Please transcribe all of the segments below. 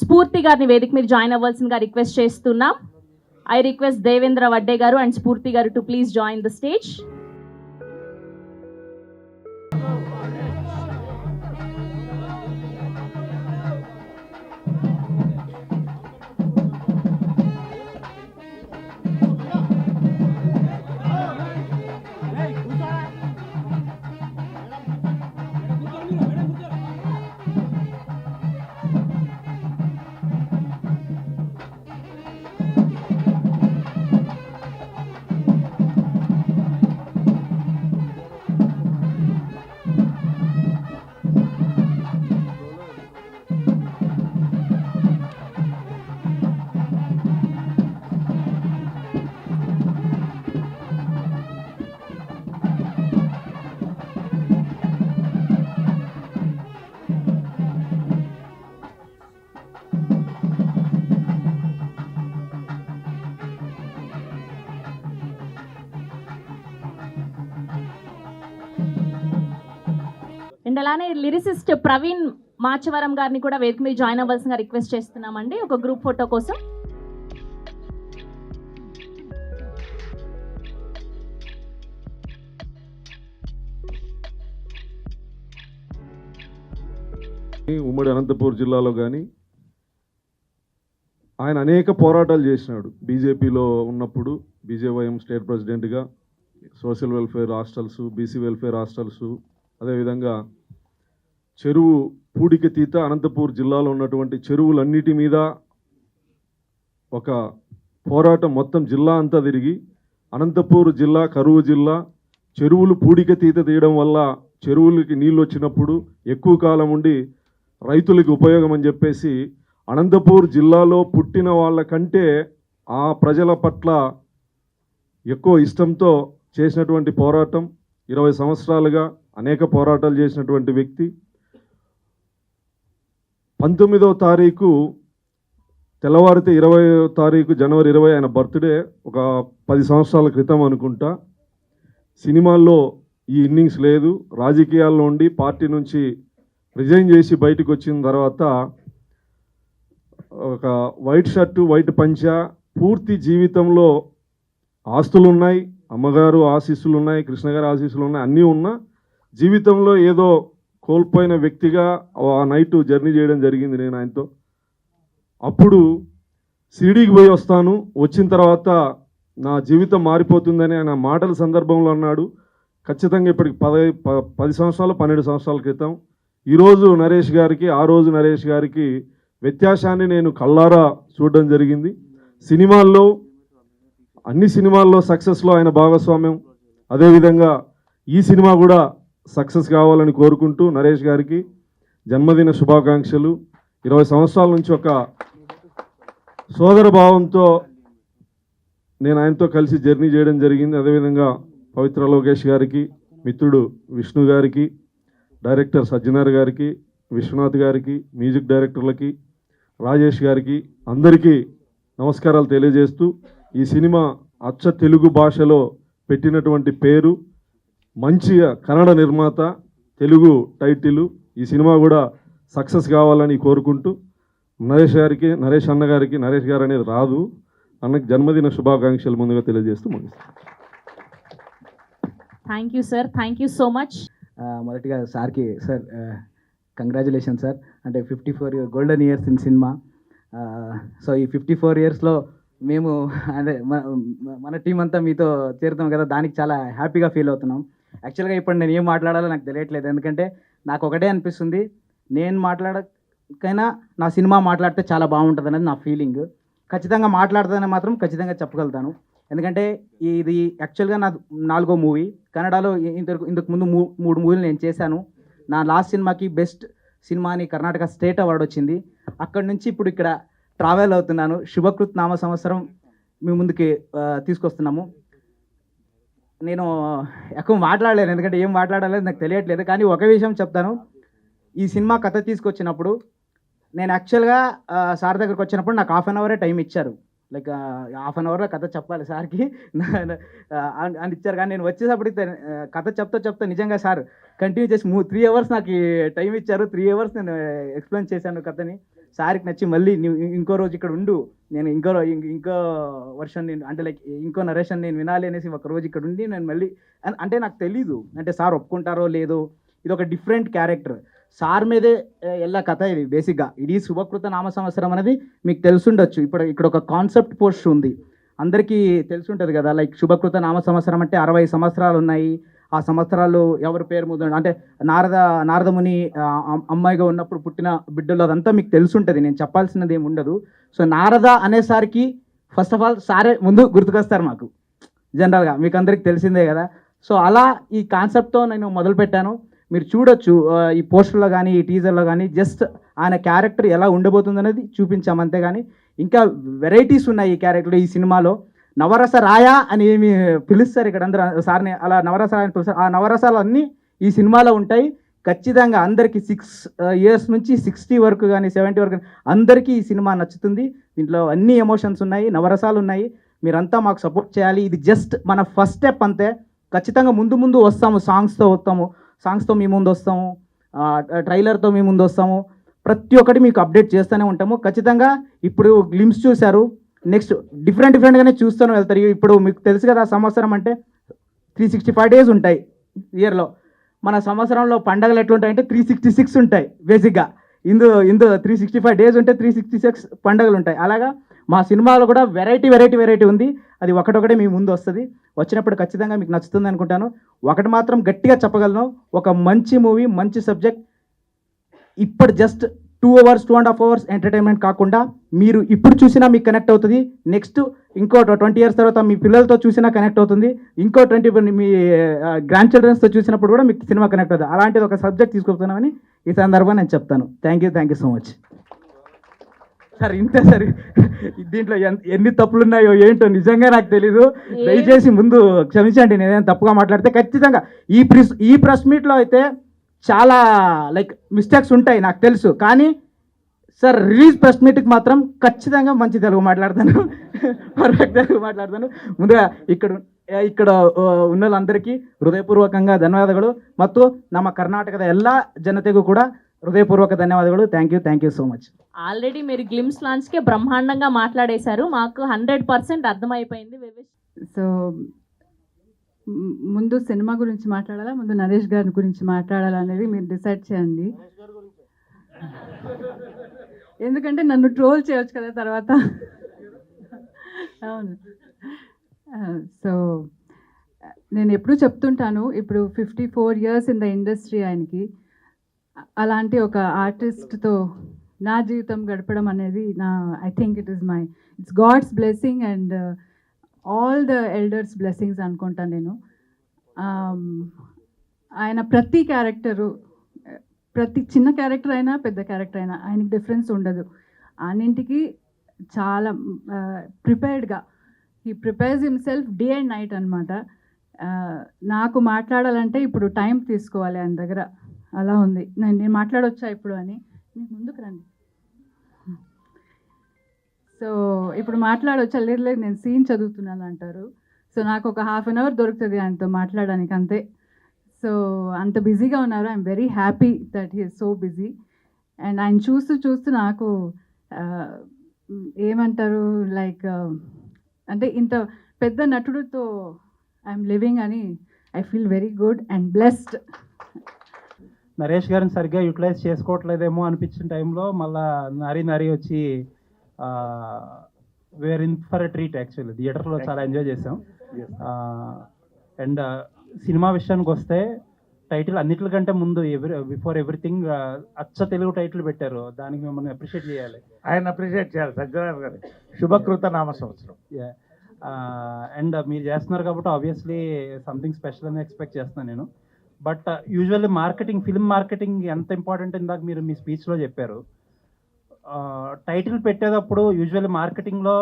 స్ఫూర్తి గారిని వేదిక మీరు జాయిన్ అవ్వాల్సిందిగా రిక్వెస్ట్ చేస్తున్నాం. ఐ రిక్వెస్ట్ దేవేంద్ర వడ్డే గారు అండ్ స్ఫూర్తి గారు to please join the stage. And అలానే లిరిసిస్ట్ ప్రవీణ్ మాచవరం గారిని కూడా వేదిక మీద జాయిన్ అవ్వాల్సిందిగా రిక్వెస్ట్ చేస్తున్నామండి ఒక గ్రూప్ ఫోటో కోసం. ఉమ్మడి అనంతపూర్ జిల్లాలో కానీ ఆయన అనేక పోరాటాలు చేసినాడు. బీజేపీలో ఉన్నప్పుడు బీజేవైఎం స్టేట్ ప్రెసిడెంట్గా social welfare hostels, BC welfare hostels, అదేవిధంగా చెరువు పూడికతీత అనంతపూర్ జిల్లాలో ఉన్నటువంటి చెరువులన్నిటి మీద ఒక పోరాటం మొత్తం జిల్లా అంతా తిరిగి అనంతపూర్ జిల్లా కరువు జిల్లా, చెరువులు పూడికతీత తీయడం వల్ల చెరువులకి నీళ్ళు వచ్చినప్పుడు ఎక్కువ కాలం ఉండి రైతులకి ఉపయోగం అని చెప్పేసి అనంతపూర్ జిల్లాలో పుట్టిన వాళ్ళకంటే ఆ ప్రజల పట్ల ఎక్కువ ఇష్టంతో చేసినటువంటి పోరాటం. 20 సంవత్సరాలుగా అనేక పోరాటాలు చేసినటువంటి వ్యక్తి. 19వ తారీఖు తెల్లవారితే 20వ తారీఖు జనవరి 20 ఆయన బర్త్డే. ఒక 10 సంవత్సరాల క్రితం అనుకుంటా. సినిమాల్లో ఈ ఇన్నింగ్స్ లేదు. రాజకీయాల్లో ఉండి పార్టీ నుంచి రిజైన్ చేసి బయటకు వచ్చిన తర్వాత ఒక వైట్ షర్టు, వైట్ పంచా, పూర్తి జీవితంలో ఆస్తులు ఉన్నాయి, అమ్మగారు ఆశీస్సులు ఉన్నాయి, కృష్ణగారి ఆశీస్సులు ఉన్నాయి, అన్నీ ఉన్నా జీవితంలో ఏదో కోల్పోయిన వ్యక్తిగా ఆ నైట్ జర్నీ చేయడం జరిగింది నేను ఆయనతో. అప్పుడు షిరిడీకి పోయి వస్తాను, వచ్చిన తర్వాత నా జీవితం మారిపోతుందని ఆయన మాటల సందర్భంలో అన్నాడు. ఖచ్చితంగా ఇప్పటికి 10 సంవత్సరాలు 12 సంవత్సరాల క్రితం. ఈరోజు నరేష్ గారికి ఆ రోజు నరేష్ గారికి వ్యత్యాసాన్ని నేను కళ్ళారా చూడడం జరిగింది. సినిమాల్లో అన్ని సినిమాల్లో సక్సెస్లో ఆయన భాగస్వామ్యం. అదేవిధంగా ఈ సినిమా కూడా సక్సెస్ కావాలని కోరుకుంటూ నరేష్ గారికి జన్మదిన శుభాకాంక్షలు. 20 సంవత్సరాల నుంచి ఒక సోదర భావంతో నేను ఆయనతో కలిసి జర్నీ చేయడం జరిగింది. అదేవిధంగా పవిత్ర లోకేష్ గారికి, మిత్రుడు విష్ణు గారికి, డైరెక్టర్ సజ్జనార్ గారికి, విశ్వనాథ్ గారికి, మ్యూజిక్ డైరెక్టర్లకి, రాజేష్ గారికి అందరికీ నమస్కారాలు తెలియజేస్తూ ఈ సినిమా అచ్చ తెలుగు భాషలో పెట్టినటువంటి పేరు, మంచిగా కన్నడ నిర్మాత, తెలుగు టైటిల్, ఈ సినిమా కూడా సక్సెస్ కావాలని కోరుకుంటూ నరేష్ గారికి, నరేష్ అన్న గారికి, నరేష్ గారు అనేది రాదు అన్నకి జన్మదిన శుభాకాంక్షలు ముందుగా తెలియజేస్తూ ముగిస్తాను. Thank you sir, thank you so much. మొదటిగా సార్కి సార్ కంగ్రాచులేషన్ సార్. అంటే 54 golden years in cinema. So ఈ 54 ఇయర్స్లో మేము అంటే మన టీం అంతా మీతో చేరుతాం కదా, దానికి చాలా హ్యాపీగా ఫీల్ అవుతున్నాం. యాక్చువల్గా ఇప్పుడు నేను ఏం మాట్లాడాలో నాకు తెలియట్లేదు, ఎందుకంటే నాకు ఒకటే అనిపిస్తుంది, నేను మాట్లాడకైనా నా సినిమా మాట్లాడితే చాలా బాగుంటుంది అనేది నా ఫీలింగ్. ఖచ్చితంగా మాట్లాడుతుందని మాత్రం ఖచ్చితంగా చెప్పగలుగుతాను. ఎందుకంటే ఇది యాక్చువల్గా నా 4వ మూవీ. కన్నడలో ఇంతకు ముందు 3 మూవీలు నేను చేశాను. నా లాస్ట్ సినిమాకి బెస్ట్ సినిమా అని కర్ణాటక స్టేట్ అవార్డు వచ్చింది. అక్కడి నుంచి ఇప్పుడు ఇక్కడ ట్రావెల్ అవుతున్నాను. శుభకృత్ నామ సంవత్సరం మీ ముందుకి తీసుకొస్తున్నాము. నేను ఎక్కువ మాట్లాడలేను, ఎందుకంటే ఏం మాట్లాడాలో నాకు తెలియట్లేదు. కానీ ఒక విషయం చెప్తాను, ఈ సినిమా కథ తీసుకొచ్చినప్పుడు నేను యాక్చువల్గా సార్ దగ్గరికి వచ్చినప్పుడు నాకు 1/2 అవరే టైం ఇచ్చారు. లైక్ 1/2 అవర్లో కథ చెప్పాలి సార్కి అని ఇచ్చారు. కానీ నేను వచ్చేటప్పటికి కథ చెప్తా నిజంగా సార్ కంటిన్యూ చేసి 3 అవర్స్ నాకు టైం ఇచ్చారు. 3 అవర్స్ నేను ఎక్స్ప్లెయిన్ చేశాను కథని. సార్కి నచ్చి మళ్ళీ నువ్వు ఇంకో రోజు ఇక్కడ ఉండు, నేను ఇంకో వర్షన్ నేను అంటే లైక్ ఇంకో నరేషన్ నేను వినాలి అనేసి ఒక రోజు ఇక్కడ ఉండి నేను మళ్ళీ అంటే నాకు తెలీదు అంటే సార్ ఒప్పుకుంటారో లేదో, ఇది ఒక డిఫరెంట్ క్యారెక్టర్ సార్ మీదే ఎలా కథ. ఇది బేసిక్గా ఇది శుభకృత నామ సంవత్సరం అనేది మీకు తెలుసుండొచ్చు. ఇక్కడ ఒక కాన్సెప్ట్ పోస్ట్ ఉంది, అందరికీ తెలుసుంటుంది కదా. లైక్ శుభకృత నామ సంవత్సరం అంటే 60 సంవత్సరాలు ఉన్నాయి. ఆ సంవత్సరాలు ఎవరి పేరు మీద అంటే నారదముని అమ్మాయిగా ఉన్నప్పుడు పుట్టిన బిడ్డలు అదంతా మీకు తెలుసుంటుంది, నేను చెప్పాల్సినది ఏమి ఉండదు. సో నారద అనేసరికి ఫస్ట్ ఆఫ్ ఆల్ సారే ముందు గుర్తుకొస్తారు మాకు, జనరల్గా మీకు అందరికి తెలిసిందే కదా. సో అలా ఈ కాన్సెప్ట్తో నేను మొదలుపెట్టాను. మీరు చూడొచ్చు ఈ పోస్టర్లో కానీ ఈ టీజర్లో కానీ జస్ట్ ఆయన క్యారెక్టర్ ఎలా ఉండబోతుంది అనేది చూపించాము అంతేగాని ఇంకా వెరైటీస్ ఉన్నాయి ఈ క్యారెక్టర్. ఈ సినిమాలో నవరస రాయ అని ఏమి పిలుస్తారు ఇక్కడ అందరూ సార్ని, అలా నవరస రాయ అని పిలుస్తారు. ఆ నవరసాలు అన్నీ ఈ సినిమాలో ఉంటాయి. ఖచ్చితంగా అందరికీ 6 years నుంచి 60 వరకు కానీ 70 వరకు అందరికీ ఈ సినిమా నచ్చుతుంది. దీంట్లో అన్ని ఎమోషన్స్ ఉన్నాయి, నవరసాలు ఉన్నాయి. మీరంతా మాకు సపోర్ట్ చేయాలి. ఇది జస్ట్ మన ఫస్ట్ స్టెప్ అంతే. ఖచ్చితంగా ముందు వస్తాము, సాంగ్స్తో మీ ముందు వస్తాము, ట్రైలర్తో మీ ముందు వస్తాము. ప్రతి ఒక్కటి మీకు అప్డేట్ చేస్తూనే ఉంటాము. ఖచ్చితంగా ఇప్పుడు గ్లిమ్స్ చూశారు, నెక్స్ట్ డిఫరెంట్గానే చూస్తూనే వెళ్తారు. ఇప్పుడు మీకు తెలుసు కదా సంవత్సరం అంటే 365 days ఉంటాయి ఇయర్లో. మన సంవత్సరంలో పండగలు ఎట్లుంటాయంటే 366 ఉంటాయి బేసిక్గా. ఇందు 365 days ఉంటే 366 పండుగలు ఉంటాయి. అలాగా మా సినిమాలో కూడా వెరైటీ ఉంది. అది ఒకటొకటే మీ ముందు వస్తుంది. వచ్చినప్పుడు ఖచ్చితంగా మీకు నచ్చుతుంది అనుకుంటాను. ఒకటి మాత్రం గట్టిగా చెప్పగలను, ఒక మంచి మూవీ, మంచి సబ్జెక్ట్. ఇప్పుడు జస్ట్ 2 hours 2.5 hours ఎంటర్టైన్మెంట్ కాకుండా మీరు ఇప్పుడు చూసినా మీకు కనెక్ట్ అవుతుంది. నెక్స్ట్ ఇంకో 20 years తర్వాత మీ పిల్లలతో చూసినా కనెక్ట్ అవుతుంది. ఇంకో 20 మీ గ్రాండ్ చిల్డ్రన్స్తో చూసినప్పుడు కూడా మీకు సినిమా కనెక్ట్ అవుతుంది. అలాంటిది ఒక సబ్జెక్ట్ తీసుకొస్తున్నామని ఈ సందర్భంగా నేను చెప్తాను. Thank you so much sir. ఇంతే సార్, దీంట్లో ఎన్ని తప్పులు ఉన్నాయో ఏంటో నిజంగా నాకు తెలీదు. దయచేసి ముందు క్షమించండి నేనేం తప్పుగా మాట్లాడితే. ఖచ్చితంగా ఈ ప్రెస్ మీట్లో అయితే చాలా లైక్ మిస్టేక్స్ ఉంటాయి నాకు తెలుసు. కానీ సార్ రిలీజ్ ప్రెస్ మీట్కి మాత్రం ఖచ్చితంగా మంచి తెలుగు మాట్లాడతాను, పర్ఫెక్ట్ తెలుగు మాట్లాడతాను. ముందుగా ఇక్కడ ఉన్న వాళ్ళందరికీ ಹೃದಯಪೂರ್ವಕಂగా ಧನ್ಯವಾದಗಳು ಮತ್ತು ನಮ್ಮ ಕರ್ನಾಟಕದ ಎಲ್ಲ ಜನತೆಗೂ ಕೂಡ హృదయపూర్వక ధన్యవాదాలు. Thank you so much. Already మీరు గ్లిమ్స్ లాంచ్కే బ్రహ్మాండంగా మాట్లాడేశారు, మాకు 100% అర్థమైపోయింది. సో ముందు సినిమా గురించి మాట్లాడాలా, ముందు నరేష్ గారి గురించి మాట్లాడాలా అనేది మీరు డిసైడ్ చేయండి. ఎందుకంటే నన్ను ట్రోల్ చేయొచ్చు కదా తర్వాత. అవును. సో నేను ఎప్పుడూ చెప్తుంటాను, ఇప్పుడు 54 years ఇన్ ద ఇండస్ట్రీ ఆయనకి. అలాంటి ఒక ఆర్టిస్ట్తో నా జీవితం గడపడం అనేది I think it's God's blessing and all the elders blessings అనుకుంటాను నేను. ఆయన ప్రతి క్యారెక్టరు, ప్రతి చిన్న క్యారెక్టర్ అయినా పెద్ద క్యారెక్టర్ అయినా ఆయనకి డిఫరెన్స్ ఉండదు. అన్నింటికి చాలా ప్రిపేర్డ్గా he prepares himself day and night అనమాట. నాకు మాట్లాడాలంటే ఇప్పుడు టైం తీసుకోవాలి ఆయన దగ్గర, అలా ఉంది. నేను మాట్లాడొచ్చా ఇప్పుడు అని మీకు ముందుకు రండి. సో ఇప్పుడు మాట్లాడొచ్చా? లేదు నేను సీన్ చదువుతున్నాను అంటారు. సో నాకు ఒక 1/2 hour దొరుకుతుంది ఆయనతో మాట్లాడడానికి అంతే. సో అంత బిజీగా ఉన్నారు. I'm very happy that he is so busy. And ఆయన చూస్తూ నాకు ఏమంటారు లైక్ అంటే ఇంత పెద్ద నటుడితో ఐఎమ్ లివింగ్ అని I feel very good and blessed. Naresh గారిని సరిగ్గా యూటిలైజ్ చేసుకోవట్లేదేమో అనిపించిన టైంలో మళ్ళీ నరి వచ్చి we're in for a treat. Actually థియేటర్లో చాలా ఎంజాయ్ చేసాం. అండ్ సినిమా విషయానికి వస్తే టైటిల్ అన్నిటికంటే ముందు బిఫోర్ ఎవ్రీథింగ్ అచ్చ తెలుగు టైటిల్ పెట్టారు, దానికి మిమ్మల్ని అప్రిషియేట్ చేయాలి. ఆయన అప్రిషియేట్ చేయాలి సత్యనారాయణ గారు. శుభకృత నామ సంవత్సరం. అండ్ మీరు చేస్తున్నారు కాబట్టి ఆబ్వియస్లీ సంథింగ్ స్పెషల్ అని ఎక్స్పెక్ట్ చేస్తున్నాను నేను. బట్ యూజువల్లీ ఫిల్మ్ మార్కెటింగ్ ఎంత ఇంపార్టెంట్ ఇందాక మీరు మీ స్పీచ్లో చెప్పారు. టైటిల్ పెట్టేటప్పుడు యూజువల్లీ మార్కెటింగ్లో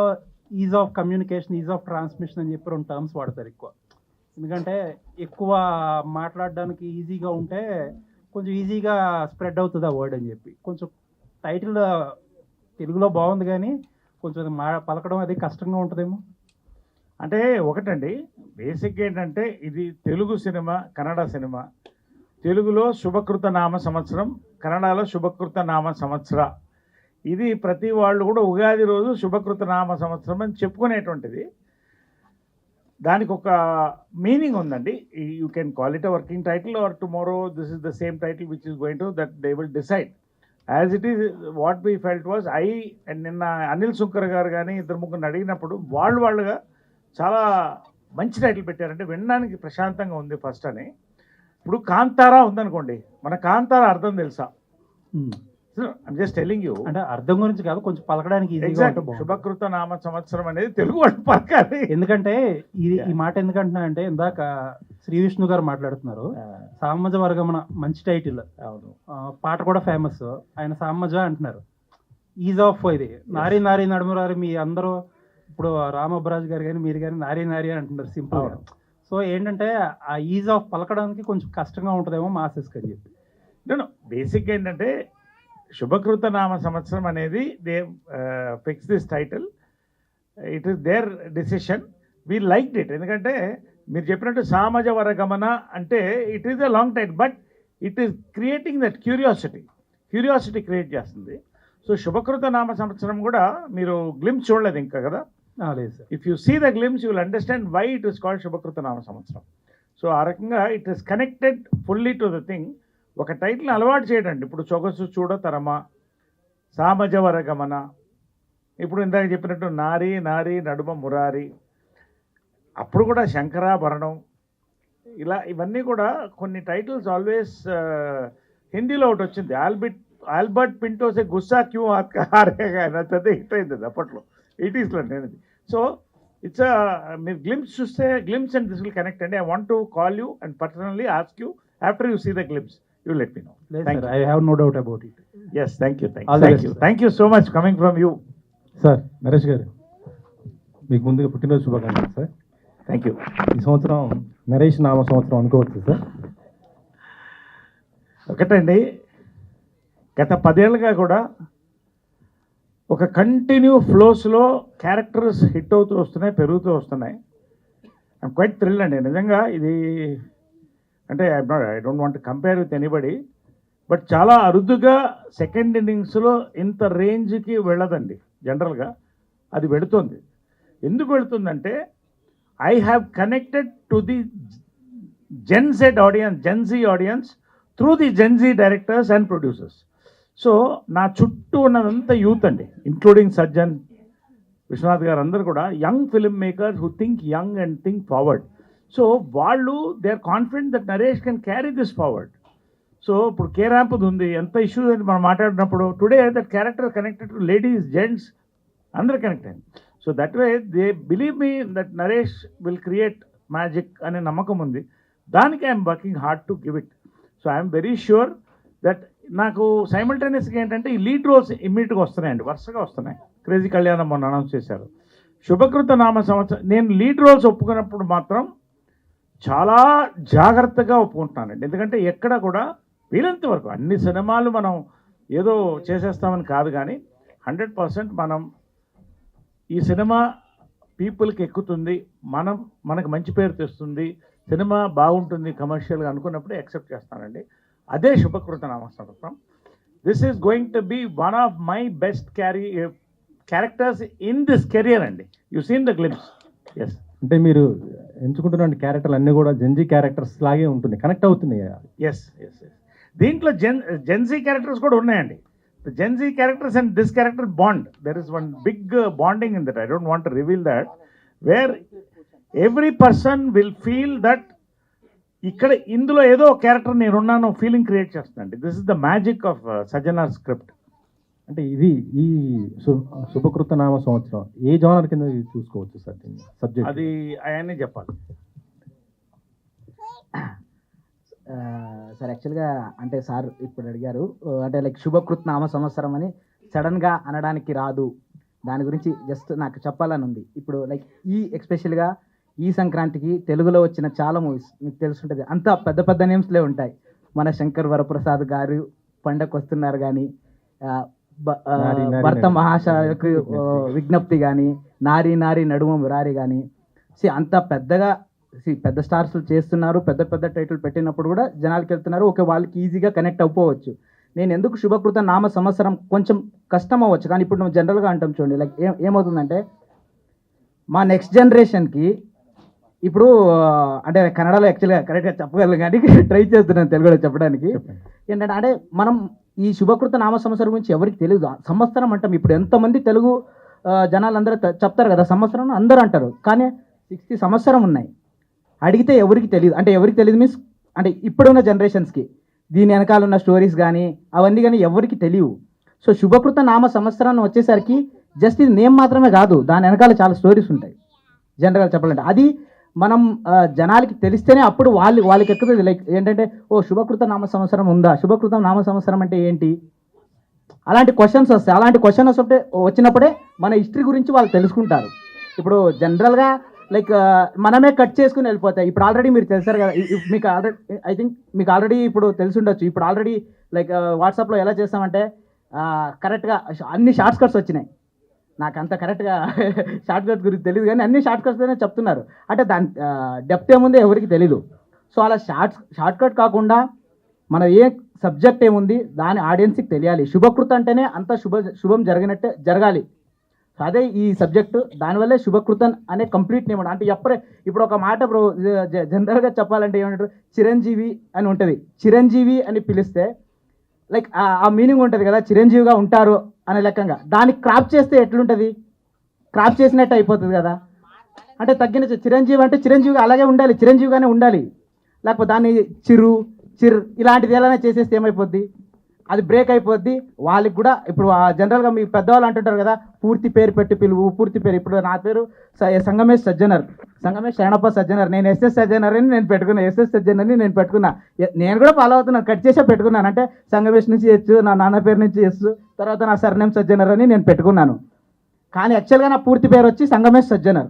ease of communication, ease of transmission అని చెప్పి 2 టర్మ్స్ వాడతారు ఎక్కువ. ఎందుకంటే ఎక్కువ మాట్లాడడానికి ఈజీగా ఉంటే కొంచెం ఈజీగా స్ప్రెడ్ అవుతుంది ఆ వర్డ్ అని చెప్పి. కొంచెం టైటిల్ తెలుగులో బాగుంది కానీ కొంచెం అది పలకడం అది కష్టంగా ఉంటుందేమో. అంటే ఒకటండి, బేసిక్ ఏంటంటే ఇది తెలుగు సినిమా, కన్నడ సినిమా. తెలుగులో శుభకృత నామ సంవత్సరం, కన్నడలో శుభకృత నామ సంవత్సర. ఇది ప్రతి వాళ్ళు కూడా ఉగాది రోజు శుభకృత నామ సంవత్సరం అని చెప్పుకునేటువంటిది. దానికి ఒక మీనింగ్ ఉందండి. You can call it a working title or tomorrow this is the same title which is going to that they will decide. As it is what we felt was and నిన్న అనిల్ సుంకర్ గారు కానీ 2-3 అడిగినప్పుడు వాళ్ళుగా చాలా మంచి title పెట్టారంటే వినడానికి ప్రశాంతంగా ఉంది ఫస్ట్ అని. ఇప్పుడు కాంతారా ఉందనుకోండి, మన కాంతారా అర్థం తెలుసా? I'm just telling you. అంటే అర్థం గురించి కాదు, కొంచెం పలకడానికి ఈజీగా ఎగ్జాక్ట్ ఉంటుంది. శుభకృత నామ సంవత్సరం అనేది తెలుగు వాళ్ళు పలకాలి. ఎందుకంటే ఈ మాట ఎందుకంటున్నానంటే ఇందాక శ్రీ విష్ణు గారు మాట్లాడుతున్నారు. సామజ వర్గమన మంచి టైటిల్, అవును, పాట కూడా ఫేమస్. ఆయన సామజ అంటున్నారు. ఈజ్ ఆఫ్ ఇది నారీ నారీ నడుమురారి. మీ అందరూ ఇప్పుడు రామబ్రాజ్ గారు కానీ మీరు కానీ నారీ నారీ అంటున్నారు సింపుల్. సో ఏంటంటే ఆ ఈజ్ ఆఫ్ పలకడానికి కొంచెం కష్టంగా ఉంటుందేమో మాసెస్కి అని చెప్పి. నేను బేసిక్ ఏంటంటే శుభకృత నామ సంవత్సరం అనేది they fix this title. It is their decision. We like it. ఎందుకంటే మీరు చెప్పినట్టు సామజ వరగమన అంటే it is a long title, but it is creating that curiosity create చేస్తుంది. సో శుభకృత నామ సంవత్సరం కూడా మీరు గ్లిమ్స్ చూడలేదు ఇంకా కదా? లేదు sir. If you see the glimpse you will understand why it is called Shubhakruth Nama Samvatsaram. So ఆ రకంగా it is connected fully to the thing. ఒక టైటిల్ని అలవాటు చేయడండి. ఇప్పుడు సొగసు చూడ తరమ, సామజవర గమన, ఇప్పుడు ఇందాక చెప్పినట్టు నారీ నారీ నడుమ మురారి, అప్పుడు కూడా శంకరాభరణం, ఇలా ఇవన్నీ కూడా కొన్ని టైటిల్స్ ఆల్వేస్. హిందీలో ఒకటి వచ్చింది, ఆల్బర్ట్ పింటోసే గుస్సా క్యూ హారేగా నచ్చతే హిట్ అయింది అప్పట్లో 80s అనేది. సో ఇట్స్ మీరు గ్లిమ్స్ చూస్తే glimpse and this will connect అండి. I want to call you and personally ask you after you see the glimpse. You let me know. Thank you. I have no doubt about it. Yes, thank you. All the best, sir. Thank you so much coming from you. Sir Naresh గారు, మీకు ముందుగా పుట్టినరోజు శుభాకాంక్షలు sir. Thank you. ఈ సంవత్సరం నరేష్ నామ సంవత్సరం అనుకోవచ్చు సార్? ఒకటండి, గత 10 ఏళ్ళుగా కూడా ఒక కంటిన్యూ ఫ్లోస్లో క్యారెక్టర్స్ హిట్ అవుతూ వస్తున్నాయి, పెరుగుతూ వస్తున్నాయి. ఐఎమ్ క్వైట్ థ్రిల్ అండి నిజంగా. ఇది అంటే I don't want compare with anybody, but చాలా అరుదుగా సెకండ్ ఇన్నింగ్స్లో ఇంత రేంజ్కి వెళ్ళదండి జనరల్గా. అది వెళుతుంది. ఎందుకు వెళుతుందంటే I have connected to the Gen Z audience, Gen Z audience through the Gen Z directors and producers. So నా చుట్టూ ఉన్నదంతా యూత్ అండి, ఇంక్లూడింగ్ సజ్జన్, విశ్వనాథ్ గారు, అందరూ కూడా young film makers who think young and think forward. So వాళ్ళు they are confident that Naresh can carry this forward. So ఇప్పుడు K ర్యాంప్ది ఉంది, ఎంత ఇష్యూస్ అని మనం మాట్లాడినప్పుడు today that character connected to ladies, gents, అందరు కనెక్ట్ అయింది. So that way they believe me that Naresh will create magic అనే నమ్మకం ఉంది. దానికి I'm working hard to give it. So I'm very sure that నాకు సైమల్టేనియస్గా ఏంటంటే ఈ లీడ్ రోల్స్ ఇమ్మీడియట్గా వస్తున్నాయండి, వరుసగా వస్తున్నాయి. క్రేజీ కళ్యాణం మొన్న అనౌన్స్ చేశారు. శుభకృత నామ సంవత్సరం నేను లీడ్ రోల్స్ ఒప్పుకున్నప్పుడు మాత్రం చాలా జాగ్రత్తగా ఒప్పుకుంటున్నానండి. ఎందుకంటే ఎక్కడ కూడా వీలంత వరకు అన్ని సినిమాలు మనం ఏదో చేసేస్తామని కాదు, కానీ 100% మనం ఈ సినిమా పీపుల్కి ఎక్కుతుంది, మనకు మంచి పేరు తెస్తుంది, సినిమా బాగుంటుంది కమర్షియల్గా అనుకున్నప్పుడే యాక్సెప్ట్ చేస్తానండి. అదే Shubhakruth Nama Samvatsaram. This is going to be one of my best characters in this career అండి. You seen the glimpse. Yes, అంటే మీరు ఎంచుకుంటున్న క్యారెక్టర్లు అన్నీ కూడా జెన్జీ క్యారెక్టర్స్ లాగే ఉంటుంది, కనెక్ట్ అవుతున్నాయి. ఎస్ ఎస్ ఎస్ దీంట్లో జెన్జీ క్యారెక్టర్స్ కూడా ఉన్నాయండి. Gen Z characters and this character bond, there is one big bonding in that. I don't want to reveal that, where every person will feel that ఇక్కడ ఇందులో ఏదో ఒక character నేనున్నాను feeling create చేస్తుందండి. This is the magic of Sajjanar script. అంటే ఇది ఈ శుభకృత నామ సంవత్సరం ఏ జానర్ కింద చూసుకోవచ్చు సార్ సబ్జెక్ట్? అది ఆయనే చెప్పాలి సార్. యాక్చువల్గా అంటే సార్ ఇప్పుడు అడిగారు, అంటే లైక్ శుభకృత్ నామ సంవత్సరం అని సడన్గా అనడానికి రాదు, దాని గురించి జస్ట్ నాకు చెప్పాలని ఉంది. ఇప్పుడు లైక్ ఎక్స్పెషల్గా ఈ సంక్రాంతికి తెలుగులో వచ్చిన చాలా మూవీస్ మీకు తెలుసుంటుంది, అంతా పెద్ద పెద్ద నేమ్స్లే ఉంటాయి. మన శంకర్ వరప్రసాద్ గారు పండగ వస్తున్నారు కానీ, భర్త మహాశయకు విజ్ఞప్తి కానీ, నారీ నారీ నడుమ మురారి కానీ, అంత పెద్దగా పెద్ద స్టార్స్ చేస్తున్నారు, పెద్ద పెద్ద టైటిల్ పెట్టినప్పుడు కూడా జనాలకి వెళ్తున్నారు. ఓకే, వాళ్ళకి ఈజీగా కనెక్ట్ అయిపోవచ్చు. నేను ఎందుకు శుభకృత నామ సంవత్సరం కొంచెం కష్టం అవ్వచ్చు, కానీ ఇప్పుడు మనం జనరల్గా అంటాం చూడండి, లైక్ ఏమవుతుందంటే మా నెక్స్ట్ జనరేషన్కి ఇప్పుడు అంటే కన్నడలో యాక్చువల్గా కరెక్ట్గా చెప్పగలను కానీ ట్రై చేస్తున్నాను తెలుగులో చెప్పడానికి. ఏంటంటే అంటే మనం ఈ శుభకృత నామ సంవత్సరం గురించి ఎవరికి తెలియదు. సంవత్సరం అంటాం, ఇప్పుడు ఎంతమంది తెలుగు జనాలందరూ చెప్తారు కదా సంవత్సరం అందరూ అంటారు, కానీ 60 సంవత్సరం ఉన్నాయి. అడిగితే ఎవరికి తెలియదు, అంటే ఎవరికి తెలియదు మీన్స్ అంటే ఇప్పుడున్న జనరేషన్స్కి దీని వెనకాల ఉన్న స్టోరీస్ కానీ అవన్నీ కానీ ఎవరికి తెలియవు. సో శుభకృత నామ సంవత్సరాన్ని వచ్చేసరికి జస్ట్ ఇది నేమ్ మాత్రమే కాదు, దాని వెనకాల చాలా స్టోరీస్ ఉంటాయి. జనరల్గా చెప్పాలంటే అది మనం జనాలకి తెలిస్తేనే అప్పుడు వాళ్ళకి ఎక్కుతుంది. లైక్ ఏంటంటే ఓ శుభకృత నామ సంవత్సరం ఉందా, శుభకృత నామ సంవత్సరం అంటే ఏంటి, అలాంటి క్వశ్చన్స్ వస్తాయి. అలాంటి క్వశ్చన్స్ వచ్చినప్పుడే మన హిస్టరీ గురించి వాళ్ళు తెలుసుకుంటారు. ఇప్పుడు జనరల్గా లైక్ మనమే కట్ చేసుకుని వెళ్ళిపోతాయి. ఇప్పుడు ఆల్రెడీ మీరు తెలుసారు కదా, మీకు ఆల్రెడీ ఐ థింక్ మీకు ఆల్రెడీ ఇప్పుడు తెలిసి ఉండొచ్చు. ఇప్పుడు ఆల్రెడీ లైక్ వాట్సాప్లో ఎలా చేస్తామంటే కరెక్ట్గా అన్ని షార్ట్ కట్స్ వచ్చినాయి. నాకు అంత కరెక్ట్గా షార్ట్ కట్స్ గురించి తెలియదు, కానీ అన్ని షార్ట్ కట్స్తోనే చెప్తున్నారు. అంటే దాని డెప్త్ ఏముందో ఎవరికి తెలీదు. సో అలా షార్ట్ కట్ కాకుండా మన ఏ సబ్జెక్ట్ ఏముంది దాని ఆడియన్స్కి తెలియాలి. శుభకృత అంటేనే అంత శుభం జరిగినట్టే జరగాలి. అదే ఈ సబ్జెక్టు, దానివల్లే శుభకృతన్ అనే కంప్లీట్ నేమ్. అంటే ఇప్పుడు ఒక మాట జనరల్గా చెప్పాలంటే ఏమంటారు, చిరంజీవి అని ఉంటుంది. చిరంజీవి అని పిలిస్తే లైక్ ఆ మీనింగ్ ఉంటుంది కదా, చిరంజీవిగా ఉంటారు అనే లెక్కగా. దాన్ని క్రాప్ చేస్తే ఎట్లుంటుంది, క్రాప్ చేసినట్టు అయిపోతుంది కదా. అంటే తగ్గిన చిరంజీవి అంటే చిరంజీవిగా అలాగే ఉండాలి, చిరంజీవిగానే ఉండాలి. లేకపోతే దాన్ని చిర్ ఇలాంటిది ఎలానే చేసేస్తే ఏమైపోద్ది, అది బ్రేక్ అయిపోద్ది. వాళ్ళకి కూడా ఇప్పుడు జనరల్గా మీ పెద్దవాళ్ళు అంటుంటారు కదా, పూర్తి పేరు పెట్టి పిలువు, పూర్తి పేరు. ఇప్పుడు నా పేరు సంగమేష్ సజ్జనర్, సంగమేష్ శరణప్ప సజ్జనర్. నేను ఎస్ఎస్ సజ్జనర్ అని నేను పెట్టుకున్నా, ఎస్ఎస్ సజ్జనర్ అని నేను పెట్టుకున్నా. నేను కూడా ఫాలో అవుతున్నాను, కట్ చేసే పెట్టుకున్నాను. అంటే సంగమేష్ నుంచి ఎస్, నా నాన్న పేరు నుంచి ఎస్, తర్వాత నా సర్నేమ్ సజ్జనర్ అని నేను పెట్టుకున్నాను. కానీ యాక్చువల్గా నా పూర్తి పేరు వచ్చి సంగమేష్ సజ్జనర్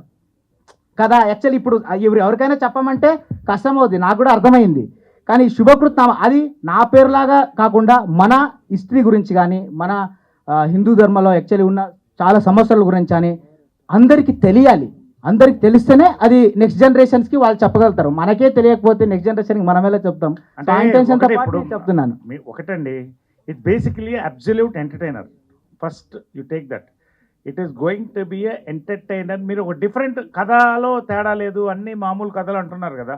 కదా. యాక్చువల్లీ ఇప్పుడు ఎవరికైనా చెప్పమంటే కష్టం అవుతుంది, నాకు కూడా అర్థమైంది. కానీ శుభకృత్ నామ అది నా పేరులాగా కాకుండా మన హిస్టరీ గురించి కానీ, మన హిందూ ధర్మంలో యాక్చువల్లీ ఉన్న చాలా సమస్యల గురించి కానీ అందరికీ తెలియాలి. అందరికి తెలిస్తేనే అది నెక్స్ట్ జనరేషన్స్కి వాళ్ళు చెప్పగలుగుతారు. మనకే తెలియకపోతే నెక్స్ట్ జనరేషన్కి మనం ఎలా చెప్తాం. అంటే ఇంటెన్షన్తో ఇప్పుడు చెప్తున్నాను. ఒకటండి, it basically absolute entertainer. First you take that, it is going to be a entertainer. మీరు ఒక డిఫరెంట్ కథలో తేడా లేదు, అన్ని మామూలు కథలు అంటున్నారు కదా.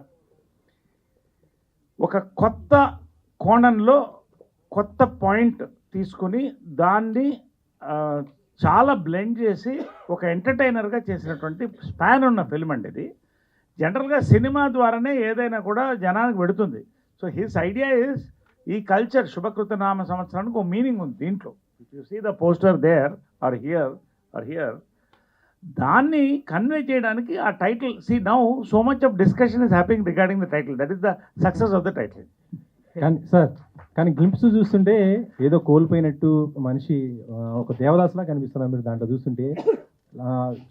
ఒక కొత్త కోణంలో కొత్త పాయింట్ తీసుకుని దాన్ని చాలా బ్లెండ్ చేసి ఒక ఎంటర్టైనర్గా చేసినటువంటి స్పాన్ ఉన్న ఫిల్మ్ అండి ఇది. జనరల్గా సినిమా ద్వారానే ఏదైనా కూడా జనానికి పెడుతుంది. సో హిస్ ఐడియా ఇస్ ఈ కల్చర్ శుభకృత నామ సంవత్సరానికి ఒక మీనింగ్ ఉంది దీంట్లో. If you see the poster there are here దాన్ని కన్వే చేయడానికి ఆ title, see now so much of discussion is happening regarding the title. That is the success of the title. కానీ సార్, కానీ గ్లింప్స్ చూస్తుంటే ఏదో కోల్పోయినట్టు మనిషి ఒక దేవదాసులా కనిపిస్తున్నారు మీరు దాంట్లో చూస్తుంటే.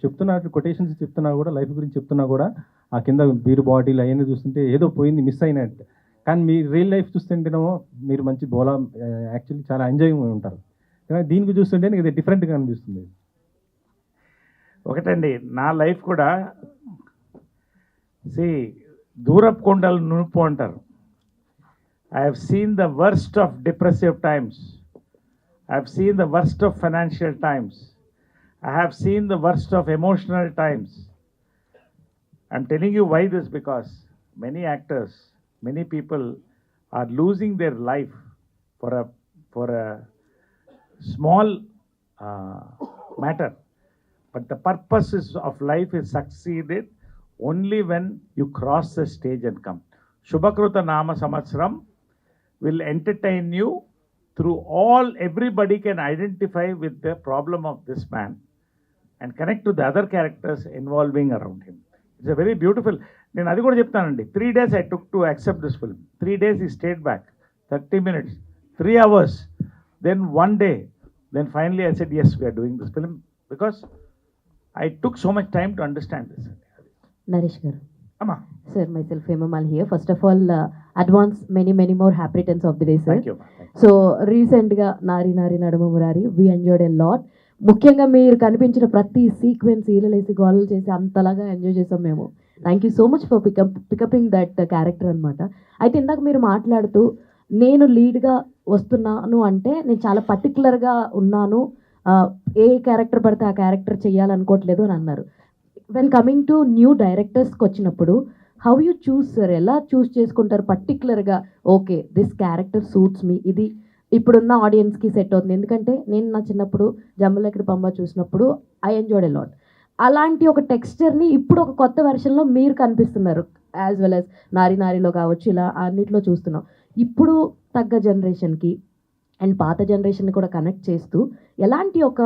చెప్తున్నట్టు కొటేషన్స్ చెప్తున్నా కూడా, లైఫ్ గురించి చెప్తున్నా కూడా, ఆ కింద బీరు బాటిల్ అవన్నీ చూస్తుంటే ఏదో పోయింది, మిస్ అయినట్టు. కానీ మీ రియల్ లైఫ్ చూస్తుంటేనేమో మీరు మంచి బోలా, యాక్చువల్లీ చాలా ఎంజాయింగ్ ఉంటారు. కానీ దీనికి చూస్తుంటే నీకు ఇది డిఫరెంట్గా అనిపిస్తుంది. ఒకటండి, నా లైఫ్ కూడా దూరపు కొండలు నునుపు అంటారు. I have seen the worst of depressive times. I have seen the worst of financial times. I have seen the worst of emotional times. I'm telling you why this, because many actors, many people are losing their life for a small matter. But the purpose of life is succeeded only when you cross the stage and come. Shubhakruta Nama Samatsram will entertain you through everybody can identify with the problem of this man and connect to the other characters involving around him. It's a very beautiful. నేను అది కూడా చెప్తానండి. 3 days I took to accept this film. 3 days he stayed back, 30 minutes, 3 hours, then 1 day, then finally I said yes, we are doing this film. Because I took so much time to understand this. Naresh గారు, అమ్మా, sir, myself Hemal here. First of all, advance many more happy returns of the day, sir. Thank you. So రీసెంట్గా నారి నారి నడుమ Murari we enjoyed a lot. ముఖ్యంగా మీరు కనిపించిన ప్రతి sequence ఈలలేసి గోలలు చేసి అంతలాగా ఎంజాయ్ చేసాం మేము. Thank you so much for picking up that character అనమాట. అయితే ఇందాక మీరు మాట్లాడుతూ నేను లీడ్గా వస్తున్నాను అంటే నేను చాలా పర్టికులర్గా ఉన్నాను, ఏ క్యారెక్టర్ పడితే ఆ క్యారెక్టర్ చేయాలనుకోవట్లేదు అని అన్నారు. వెన్ కమింగ్ టు న్యూ డైరెక్టర్స్కి వచ్చినప్పుడు హౌ యూ చూస్ సార్, ఎలా చూస్ చేసుకుంటారు పర్టికులర్గా ఓకే దిస్ క్యారెక్టర్ సూట్స్ మీ, ఇది ఇప్పుడున్న ఆడియన్స్కి సెట్ అవుతుంది? ఎందుకంటే నేను నా చిన్నప్పుడు జంబలక్కడి పంబ చూసినప్పుడు ఐ ఎంజాయ్డ్ ఎ లాట్. అలాంటి ఒక టెక్స్చర్ని ఇప్పుడు ఒక కొత్త వెర్షన్లో మీరు కనిపిస్తున్నారు, యాజ్ వెల్ యాజ్ నారి నారిలో కావచ్చు, ఇలా అన్నిట్లో చూస్తున్నాం. ఇప్పుడు తగ్గ జనరేషన్కి అండ్ పాత జనరేషన్ని కూడా కనెక్ట్ చేస్తూ ఎలాంటి ఒక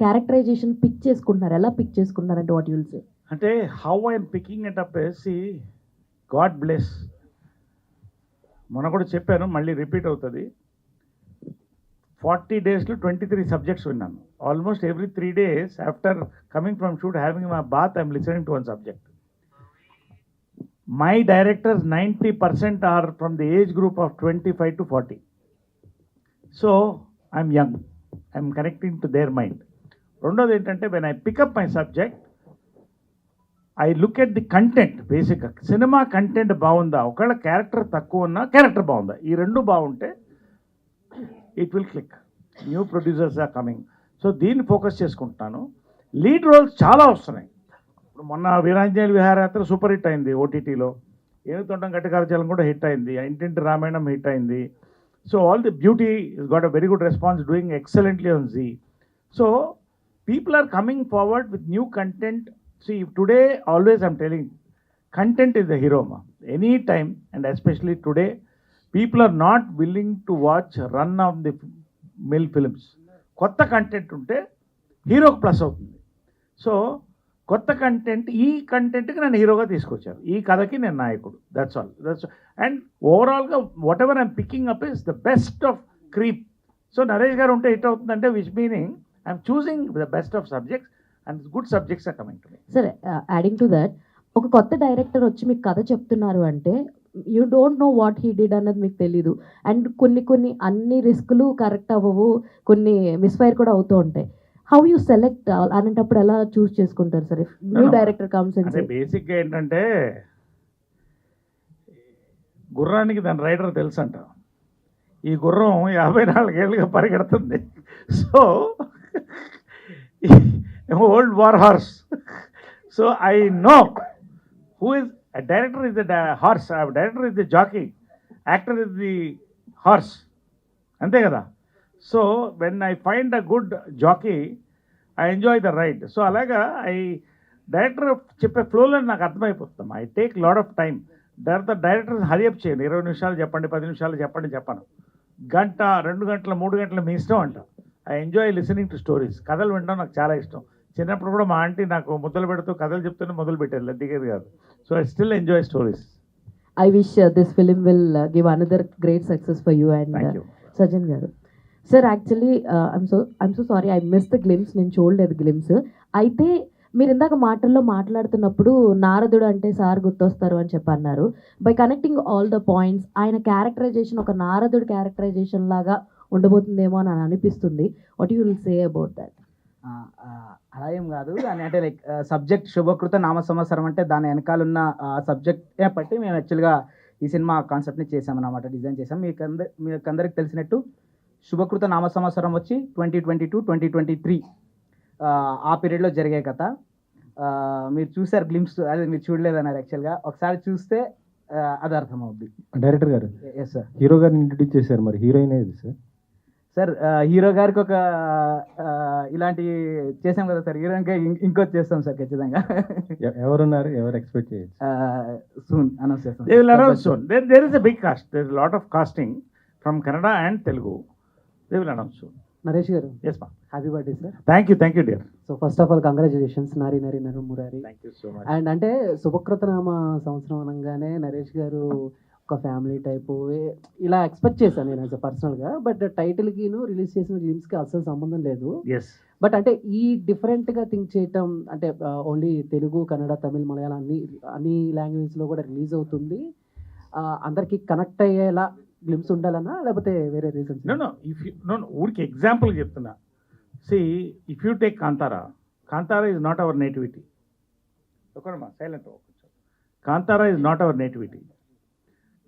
క్యారెక్టరైజేషన్ పిక్ చేసుకుంటున్నారు, ఎలా పిక్ చేసుకుంటున్నారు అంటే వాట్ యుల్ సే? అంటే how I'm picking it up వేసి గాడ్ బ్లెస్. మొన్న కూడా చెప్పాను, మళ్ళీ రిపీట్ అవుతుంది. 40 daysలో 23 సబ్జెక్ట్స్ విన్నాను. Almost every 3 days after coming from shoot having my bath I'm listening to one subject. My directors 90% are from the age group of 25 to 40. So I'm young, I'm connecting to their mind. రెండోది ఏంటంటే when I pick up my subject I look at the content. బేసిక్గా cinema content బాగుందా, ఒకవేళ character తక్కువ ఉన్నా character బాగుందా, ఈ రెండు బాగుంటే it will click. New producers are coming, so దీన్ని ఫోకస్ చేసుకుంటున్నాను. లీడ్ రోల్స్ చాలా వస్తున్నాయి. ఇప్పుడు మొన్న వీరాంజనేయులు విహారయాత్ర సూపర్ హిట్ అయింది ఓటీటీలో. ఏనుగుతొండం గట్టికారజలం కూడా హిట్ అయింది. ఇంటింటి రామాయణం హిట్ అయింది. So all the beauty is got a very good response, doing excellently on Zee. So people are coming forward with new content. See, today always I'm telling, content is the hero ma. Any time, and especially today, people are not willing to watch run of the mill films. Kotta content unte hero plus avutundi. So kotta content, ee content ki nanu hero ga teesukocharu, ee kadaki nenu nayakudu. That's all. And overall ga whatever I'm picking up is the best of creep. So Naresh garu unte hit avutundante, which meaning I'm choosing the best of subjects and good subjects are coming to me. సరే, adding to that, ఒక కొత్త director వచ్చి మీకు కథ చెప్తున్నారు అంటే you don't know what he did అన్నది మీకు తెలీదు. అండ్ కొన్ని అన్ని రిస్కులు కరెక్ట్ అవ్వవు, కొన్ని మిస్ఫైర్ కూడా అవుతూ ఉంటాయి. హౌ యూ సెలెక్ట్ అనేటప్పుడు ఎలా చూస్ చేసుకుంటారు sir new director comes and అంటే బేసిక్గా ఏంటంటే గుర్రానికి దాని రైడర్ తెలుసు అంట. ఈ గుర్రం 54 ఏళ్ళుగా పరిగెడుతుంది. So old war horse. So I know who is a director is the horse, a director is the jockey, actor is the horse. Ante kada. So when I find a good jockey, I enjoy the ride. So alaga I director cheppe flow lo నాకు అర్థమైపోతుంది. I take lot of time. Director Hari up చేయండి, 20 నిమిషాలు చెప్పండి, 10 నిమిషాలు చెప్పను. గంట 2 గంటలు 3 గంటలు మీ ఇష్టం అంట. I enjoy listening to stories. కథలు వినడం నాకు చాలా ఇష్టం. చిన్నప్పుడు కూడా మా ఆంటీ నాకు ముద్దలు పెడుతూ కథలు చెప్తూనే మొదలు పెట్టారు, దిగేది కాదు. So I still enjoy stories. I wish this film will give another great success for you and Sajan garu. Sir actually I'm so sorry, I miss the glimpse, నేను చూడలేదు గ్లిమ్స్. అయితే మీరు ఇందాక మాటల్లో మాట్లాడుతున్నప్పుడు నారదుడు అంటే సార్ గుర్తొస్తారు అని చెప్పి అన్నారు. By connecting all the points, ఆయన క్యారెక్టరైజేషన్ ఒక నారదుడు క్యారెక్టరైజేషన్ లాగా ఉండబోతుందేమో అని అనిపిస్తుంది. What you will say about that? అలా ఏం కాదు అని, అంటే లైక్ సబ్జెక్ట్ శుభకృత నామ సంవత్సరం అంటే దాని వెనకాలన్న సబ్జెక్ట్ బట్టి మేము యాక్చువల్గా ఈ సినిమా కాన్సెప్ట్ని చేసామన్నమాట, డిజైన్ చేసాం. మీకు అందరికి తెలిసినట్టు శుభకృత నామ సంవత్సరం వచ్చి 2022, 2023 ఆ పీరియడ్లో జరిగే కథ. మీరు చూసారు గ్లిమ్స్, అదే మీరు చూడలేదన్నారు. యాక్చువల్గా ఒకసారి చూస్తే అది అర్థమవుద్ది. డైరెక్టర్ గారు, ఎస్ సార్, హీరో గారిని ఇంట్రడ్యూస్ చేశారు, మరి హీరోయిన్ ఏది సార్? సార్ హీరో గారికి ఒక ఇలాంటి చేసాం కదా సార్, హీరోయిన్గా ఇంకోటి చేస్తాం సార్ ఖచ్చితంగా. ఎవరున్నారు, ఎవరు ఎక్స్పెక్ట్ చేయొచ్చు? సూన్ అనౌన్స్ చేస్తాం. They will announce soon. There is a big cast. There is a lot of casting from Kannada and Telugu. They will announce soon. Naresh garu, Yes, ma'am. Happy birthday sir. Thank you, dear. So first of all congratulations Naari Naari Naru Murari. Thank you so much. And అంటే శుభకృతనామ సంవత్సరం అనగానే నరేష్ గారు ఒక family type ఇలా expect చేశాను నేను as a పర్సనల్గా. But టైటిల్కిను release చేసిన గ్లిమ్స్కి అస్సలు సంబంధం లేదు. Yes. బట్ అంటే ఈ డిఫరెంట్గా థింక్ చేయటం అంటే ఓన్లీ తెలుగు, కన్నడ, తమిళ్, మలయాళం అన్ని లాంగ్వేజ్లో కూడా రిలీజ్ అవుతుంది. అందరికీ కనెక్ట్ అయ్యేలా గ్లిమ్స్ ఉండాలన్నా లేకపోతే వేరే రీజన్స్? నో ఊరికి ఎగ్జాంపుల్ చెప్తున్నా. If you take Kantara is not our nativity. ఒకడమ్మా silent. Kantara is not our nativity.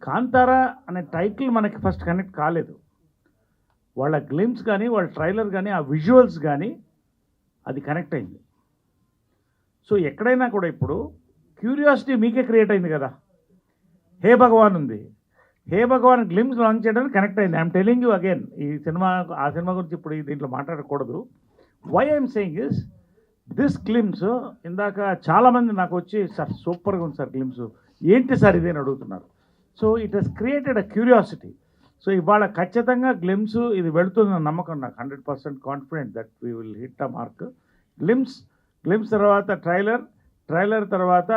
Kantara అనే టైటిల్ మనకి ఫస్ట్ కనెక్ట్ కాలేదు. వాళ్ళ గ్లిమ్స్ కానీ వాళ్ళ ట్రైలర్ కానీ ఆ విజువల్స్ కానీ అది కనెక్ట్ అయింది. సో ఎక్కడైనా కూడా ఇప్పుడు క్యూరియాసిటీ మీకే క్రియేట్ అయింది కదా. హే భగవాన్ ఉంది, హే భగవాన్ గ్లిమ్స్ లాంచ్ చేయడానికి కనెక్ట్ అయింది. ఐఎమ్ టెలింగ్ యూ అగైన్, ఈ సినిమా ఆ సినిమా గురించి ఇప్పుడు దీంట్లో మాట్లాడకూడదు. Why I'm saying is this glimpse, ఇందాక చాలామంది నాకు వచ్చి సార్ సూపర్గా ఉంది సార్ గ్లిమ్స్, ఏంటి సార్ ఇదేని అడుగుతున్నారు. So it has created a curiosity. So ఇవాళ ఖచ్చితంగా గ్లిమ్స్ ఇది వెళుతుందన్న నమ్మకం నాకు, 100% confident that we will hit a mark. Glimpse తర్వాత ట్రైలర్ తర్వాత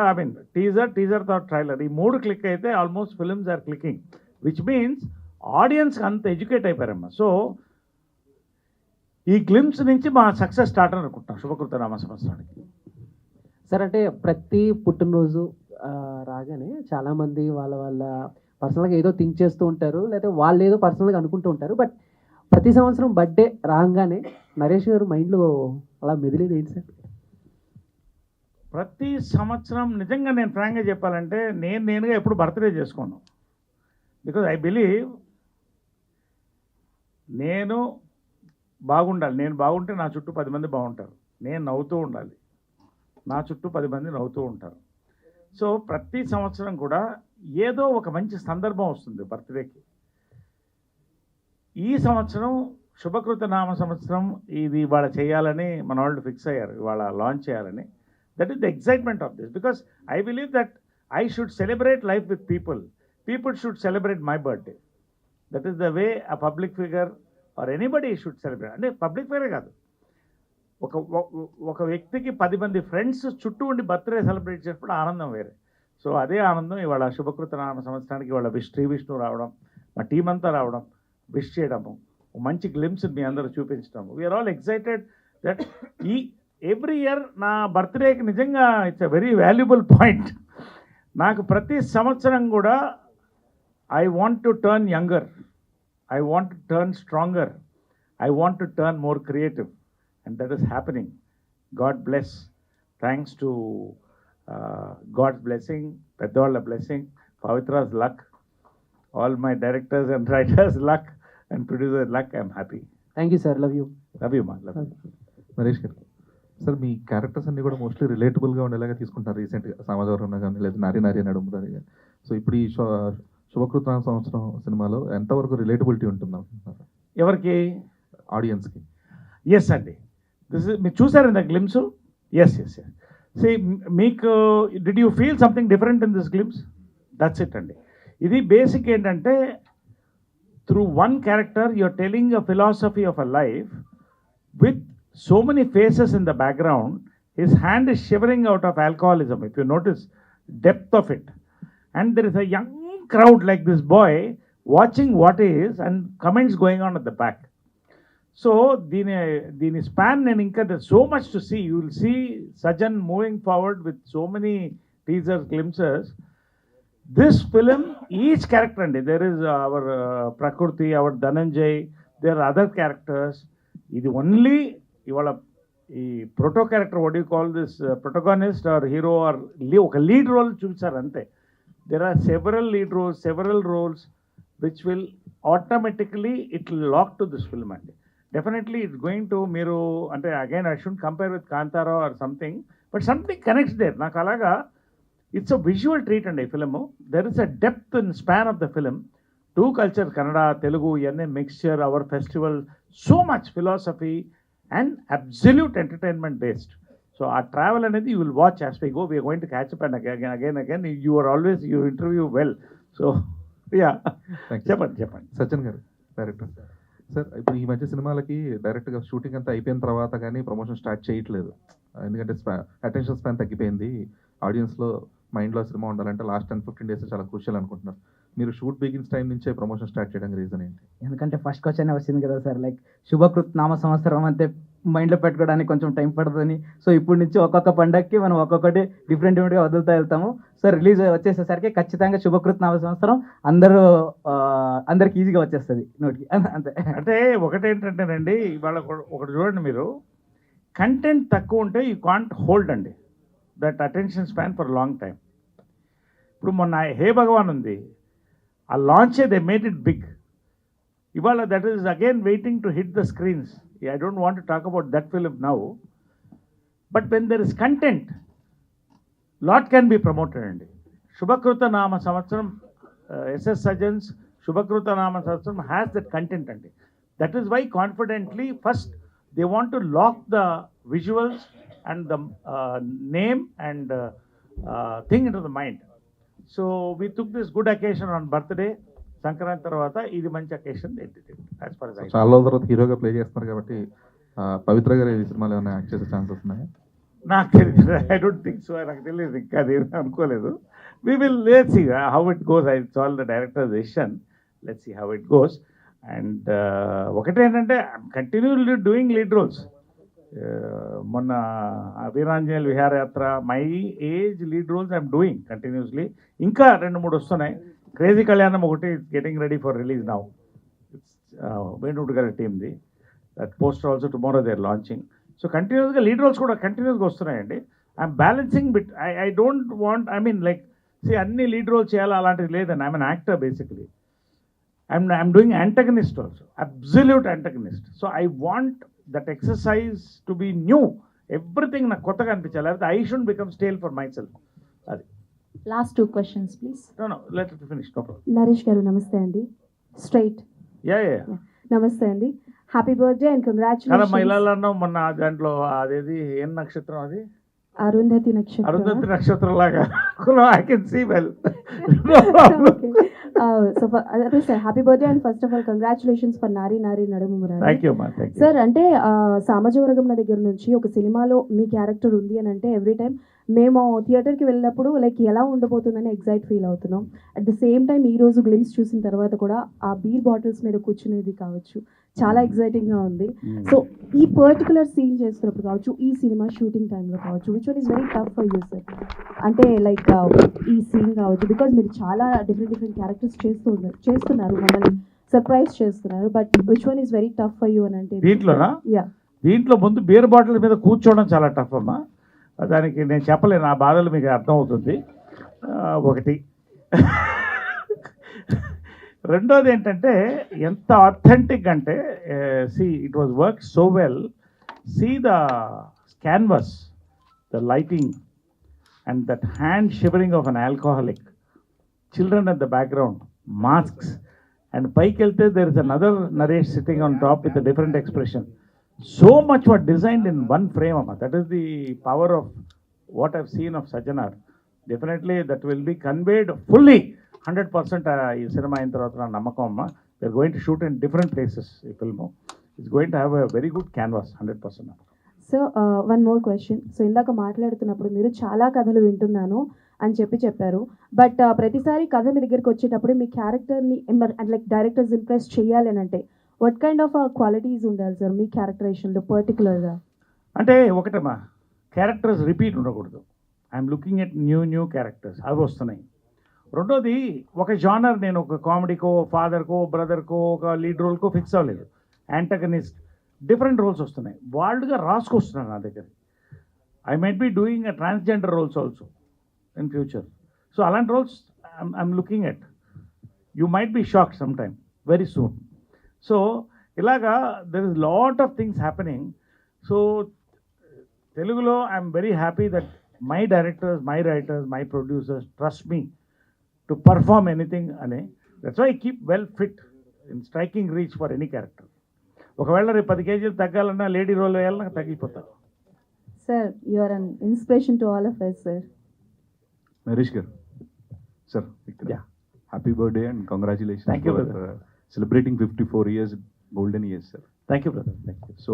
టీజర్ తర్వాత ట్రైలర్, ఈ 3 క్లిక్ అయితే almost films are clicking, which means ఆడియన్స్కి అంత ఎడ్యుకేట్ అయిపోయారమ్మా. సో ఈ గ్లిమ్స్ నుంచి మా సక్సెస్ స్టార్ట్ అని అనుకుంటున్నాం శుభకృత నామ సంవత్సరానికి. సార్ అంటే ప్రతి పుట్టినరోజు రాగానే చాలామంది వాళ్ళ పర్సనల్గా ఏదో థింక్ చేస్తూ ఉంటారు, లేకపోతే వాళ్ళు ఏదో పర్సనల్గా అనుకుంటూ ఉంటారు. బట్ ప్రతి సంవత్సరం బర్త్డే రాగానే నరేష్ గారు మైండ్లో అలా మెదిలేదు ఏంటి సార్? ప్రతి సంవత్సరం నిజంగా నేను ఫ్రాంక్గా చెప్పాలంటే నేనుగా ఎప్పుడు బర్త్డే చేసుకోను. బికాజ్ ఐ బిలీవ్ నేను బాగుండాలి. నేను బాగుంటే నా చుట్టూ 10 మంది బాగుంటారు. నేను నవ్వుతూ ఉండాలి, నా చుట్టూ 10 మంది నవ్వుతూ ఉంటారు. సో ప్రతి సంవత్సరం కూడా ఏదో ఒక మంచి సందర్భం వస్తుంది బర్త్డేకి. ఈ సంవత్సరం శుభకృత నామ సంవత్సరం ఇది ఇవాళ చేయాలని మన వాళ్ళు ఫిక్స్ అయ్యారు, ఇవాళ లాంచ్ చేయాలని. That is the excitement of this, because I believe that I should celebrate life with people should celebrate my birthday. That is the way a public figure or anybody should celebrate. అంటే public ఫిగరే కాదు, ఒక వ్యక్తికి 10 మంది friends చుట్టూ ఉండి birthday celebrate చేసినప్పుడు ఆనందం వేరే. సో అదే ఆనందం ఇవాళ శుభకృత నామ సంవత్సరానికి ఇవాళ శ్రీ విష్ణు రావడం, మా టీం అంతా రావడం, విష్ చేయడము, మంచి గ్లిమ్స్ మీ అందరూ చూపించడము. వీఆర్ ఆల్ ఎక్సైటెడ్ దట్ ఈ ఎవ్రీ ఇయర్ నా బర్త్డేకి నిజంగా it's a very valuable point. నాకు ప్రతి సంవత్సరం కూడా I want to turn younger, I want to turn stronger, I want to turn more creative, and that is happening. God bless. Thanks to God's blessing, Peddavalla blessing, Pavitra's luck, all my directors and writers' luck, and producers' luck. I'm happy. Thank you sir, love you. Love you, man. Love you. Naresh గారు, sir మీ characters అన్ని కూడా mostly రిలేటబుల్గా ఉండేలాగా తీసుకుంటారు. రీసెంట్గా సమాజవరం కానీ లేదా నారి నడుమురారి కానీ. So ఇప్పుడు ఈ శుభకృత సంవత్సరం సినిమాలో ఎంతవరకు రిలేటబిలిటీ ఉంటుంది అనుకుంటున్నారు ఎవరికి? ఆడియన్స్కి. ఎస్ అండి, మీరు చూసారు ఇంత గ్లిమ్స్? ఎస్. See, మీకు did you feel something different in this glimpse? That's it అండి. ఇది బేసిక్ ఏంటంటే through one character you're telling a philosophy of a life with so many faces in the background. His hand is shivering out of alcoholism, if you notice depth of it. And there is a young crowd like this boy watching what is and comments going on at the back. So దీని span నేను ఇంకా so much to see. You will see Sajan moving forward with so many teasers, glimpses. This film, each character, and there is our Prakriti, our Dhananjay, there are other characters. ఇది only ఇవాళ ఈ proto character, what do you call this, protagonist or hero or ఒక lead role చూపించారు అంతే. There are several roles which will automatically, it will lock to this film. And definitely it's going to, మీరు అంటే again I shouldn't compare with Kantara or something, but something connects there. నాకు అలాగా it's a visual treat అండి ఈ film. There is a depth and span of the film. Two cultures, Kannada, Telugu, ఇవన్నీ mixture, our festival, so much philosophy and absolute entertainment based. So our travel అనేది you will watch as we go. We are going to catch up and again. You are always, you interview well. So yeah. చెప్పండి. సచిన్ గారు, director sir, ఇప్పుడు ఈ మధ్య సినిమాలకి డైరెక్ట్గా shooting అంతా అయిపోయిన తర్వాత కానీ ప్రమోషన్ స్టార్ట్ చేయట్లేదు. ఎందుకంటే అటెన్షన్ స్పాన్ తగ్గిపోయింది. ఆడియన్స్లో మైండ్లో సినిమా ఉండాలంటే లాస్ట్ 10-15 days చాలా క్రూషియల్ అనుకుంటున్నారు. మీరు షూట్ బిగిన్స్ టైం నుంచే ప్రమోషన్ స్టార్ట్ చేయడానికి రీజన్ ఏంటి? ఎందుకంటే ఫస్ట్ క్వశ్చన్ వచ్చింది కదా సార్, లైక్ శుభకృత్ నామ సంవత్సరం అంటే మైండ్లో పెట్టుకోవడానికి కొంచెం టైం పడుతుంది. సో ఇప్పటి నుంచి ఒక్కొక్క పండగకి మనం ఒక్కొక్కటి డిఫరెంట్గా వదులుతూ వెళ్తాము. సో రిలీజ్ వచ్చేసేసరికి ఖచ్చితంగా శుభకృత్ నామ సంవత్సరం అందరికి ఈజీగా వచ్చేస్తుంది నోటికి. అంతే. అంటే ఒకటేంటంటేనండి, ఇవాళ ఒకటి చూడండి, మీరు కంటెంట్ తక్కువ ఉంటే యూ కాంట్ హోల్డ్ అండి that attention span for long time. ఇప్పుడు మొన్న హే భగవాన్ ఉంది, ఆ లాంచే దే మేడ్ ఇట్ బిగ్. ఇవాళ that is again waiting to hit the screens. I don't want to talk about that film now, but when there is content lot can be promoted అండి. Shubhakrutha Nama Samvatsaram, SS సజన్స్ Shubhakrutha Nama Samvatsaram has that content అండి. That is why confidently first they want to lock the visuals and the name and thing into the mind. So we took this good occasion on birthday. Sankranti తర్వాత ఇది మంచి occasion. As for చాలా రోజుల తర్వాత హీరోగా play చేస్తున్నారు కాబట్టి పవిత్ర గారు ఈ సినిమాలో ఏమైనా యాక్ట్ చేసే ఛాన్సెస్ ఉన్నాయా? నాకు తెలియదు, ఐ డోంట్ థింక్ సో. నాకు తెలియదు, ఇంకా అది అనుకోలేదు. We will let's see how it goes. It's all the director decision. Let's see how it goes. And ఒకటేంటంటే కంటిన్యూలీ డూయింగ్ లీడ్ రోల్స్. మొన్న Veeranjaneyula Viharayatra, my age lead roles I'm doing continuously. ఇంకా 2-3 వస్తున్నాయి. Crazy Kalyanam ఒకటి getting ready for release now. It's వేణుడు గారి టీమ్ది. That poster also tomorrow they are launching. So కంటిన్యూస్గా lead roles కూడా కంటిన్యూస్గా వస్తున్నాయండి. I'm balancing bit. I don't want, I mean like అన్ని లీడ్ రోల్స్ చేయాలి అలాంటిది లేదండి. I'm an actor basically. I'm doing antagonist also, absolute antagonist. So I want that exercise to be new. Everything na kottaga anpichali. I shouldn't become stale for myself. Adi. Last 2 questions, please. No, let it finish. No problem. Naresh గారు నమస్తే అండి. Straight. Yeah. నమస్తే అండి. Happy birthday and కదా congratulations. మహిళలను మొన్న దాంట్లో అదేది ఏం నక్షత్రం అది? అరుంధతి నక్షత్రం. అరుంధతి నక్షత్రం లాగా. I can see well. So అదే sir, happy birthday and first of all congratulations for Nari Nari Nadumu Murari. Thank you, ma. Thank you. Sir, అంటే సామాజవర్గం దగ్గర నుంచి ఒక సినిమాలో మీ క్యారెక్టర్ ఉంది అని అంటే ఎవ్రీ టైం మేము థియేటర్కి వెళ్ళినప్పుడు లైక్ ఎలా ఉండబోతుందని ఎగ్జైట్ ఫీల్ అవుతున్నాం. అట్ ద సేమ్ టైం ఈ రోజు గ్లిమ్స్ చూసిన తర్వాత కూడా ఆ బీర్ బాటిల్స్ మీద కూర్చునేది కావచ్చు, చాలా ఎగ్జైటింగ్గా ఉంది. సో ఈ పర్టికులర్ సీన్ చేస్తున్నప్పుడు కావచ్చు, ఈ సినిమా షూటింగ్ టైంలో కావచ్చు, which one is very tough for you sir? అంటే లైక్ ఈ సీన్ కావచ్చు, బికాజ్ మీరు చాలా డిఫరెంట్ క్యారెక్టర్స్ చేస్తున్నారు, మమ్మల్ని సర్ప్రైజ్ చేస్తున్నారు, but which one is very tough for you అని అంటే? దీంట్లోనా? దీంట్లో ముందు బీర్ బాటిల్ మీద కూర్చోవడం చాలా టఫ్ అమ్మా. దానికి నేను చెప్పలేను, ఆ బాధలు మీకు అర్థమవుతుంది. ఒకటి. రెండోది ఏంటంటే ఎంత ఆథెంటిక్ అంటే, it was work so well. The canvas, the lighting and that hand shivering of an alcoholic, children at the background, masks, and పైకి వెళ్తే there is another Naresh sitting on top with a different expression. So much was designed in one frame, amma. That is the power of what I've seen of Sajjanar. Definitely that will be conveyed fully 100% ఈ cinema అయిన తర్వాత నా నమ్మకం అమ్మ. They're going to shoot in different places. ఈ film is going to have a very good canvas, 100%. So one more question. So ఇందాక మాట్లాడుతున్నప్పుడు మీరు చాలా కథలు వింటున్నాను అని చెప్పారు, బట్ ప్రతిసారి కథ మీ దగ్గరికి వచ్చేటప్పుడు మీ క్యారెక్టర్ని లైక్ డైరెక్టర్స్ ఇంప్రెస్ చేయాలి అని అంటే వాట్ కైండ్ ఆఫ్ క్వాలిటీస్ ఉండాలి సార్ మీ క్యారెక్టరేషన్లో పర్టికులర్గా? అంటే ఒకటమ్మా, క్యారెక్టర్స్ రిపీట్ ఉండకూడదు. I'm looking at new characters, అవి వస్తున్నాయి. రెండోది, ఒక జానర్ నేను ఒక కామెడీకో, ఫాదర్కో, బ్రదర్కో, ఒక లీడ్ రోల్కో ఫిక్స్ అవ్వలేదు. యాంటగనిస్ట్, డిఫరెంట్ రోల్స్ వస్తున్నాయి. వాళ్ళుగా రాసుకొస్తున్నాను నా దగ్గర. I might be doing a transgender roles also in future. So అలాంటి roles I'm looking at. You might be shock some time, very soon. So ఇలాగా there is lot of things happening. So తెలుగులో I'm very happy that my directors, my writers, my producers trust me to perform anything అని. That's why keep well fit in striking reach for any character. ఒకవేళ రేపు 10 కేజీలు తగ్గాలన్నా lady role వేయాలన్నా నాకు తగ్గిపోతాను. Sir, you are an inspiration to all of us sir. Naresh గారు, sir happy birthday and congratulations. Thank you brother. Celebrating 54 years golden years sir. Thank you brother. Thank you. So